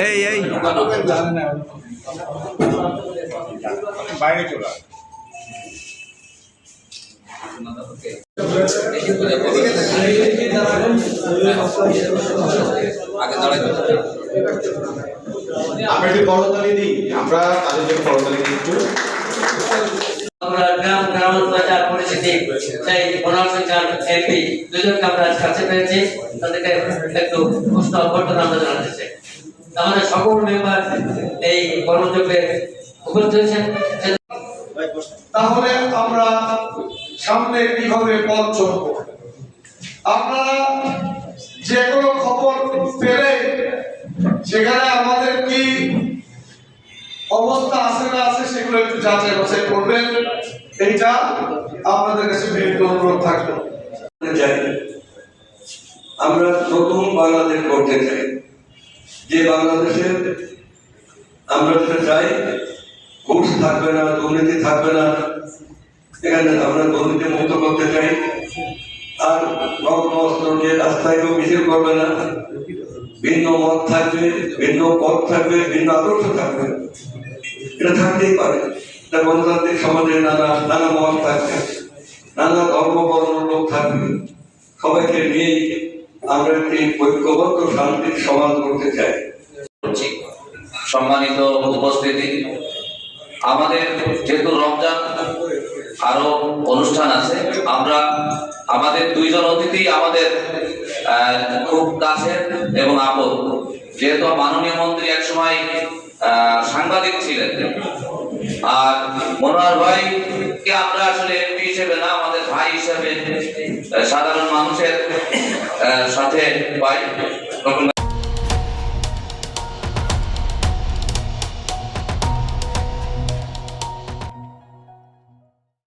এই বাইরে চলে আমরা একটু করতালি দিই, আমরা তাদের জন্য করতালি দিই একটু। আমরা গ্রাম বাজার পরিস্থিতি সেই বনসংখ্যার এমপি দুজনকে আমরা কাছে পেয়েছি, তাদেরকে একটু পুষ্ট অভ্যর্থনা আমরা জানাতে চাই। আমাদের সকল মেম্বার এই কর্মযোগে উপস্থিত হয়েছেন। তাহলে আমরা সামনে কিভাবে পথ চলব? আপনারা যে কোনো খবর পেলে সেখানে আমাদের কি অবস্থা আছে না আছে সেগুলো একটু যাচাই বাছাই করবেন, এইটা আপনাদের কাছে বিনীত অনুরোধ থাকবে। আমরা নতুন বাংলাদেশ করতে চাই, যে বাংলাদেশে আমরা যেটা চাই ঘুষ থাকবে না, দুর্নীতি থাকবে না, এখানে আমরা দুর্নীতি মুক্ত করতে চাই। আর নগ্ন অস্ত্র নিয়ে রাস্তায় কেউ মিছিল করবে না, ভিন্ন মত থাকবে, ভিন্ন পথ থাকবে, ভিন্ন আদর্শ থাকবে, এটা থাকতেই পারে। এটা গণতান্ত্রিক সমাজে নানা মত থাকবে, নানা ধর্ম বর্ণ লোক থাকবে, সবাইকে নিয়ে আমরা একটি ঐক্যবদ্ধ শান্তির সমাজ করতে চাই। সম্মানিত উপস্থিতি, আমাদের যেহেতু রমজান আরো অনুষ্ঠান আছে, আমরা আমাদের দুইজন অতিথি আমাদের খুব কাছের এবং আপদ। যেহেতু মাননীয় মন্ত্রী একসময় সাংবাদিক ছিলেন, আর মনোহর ভাইকে আমরা আসলে এমপি হিসেবে না, আমাদের ভাই হিসেবে সাধারণ মানুষের সাথে পাই।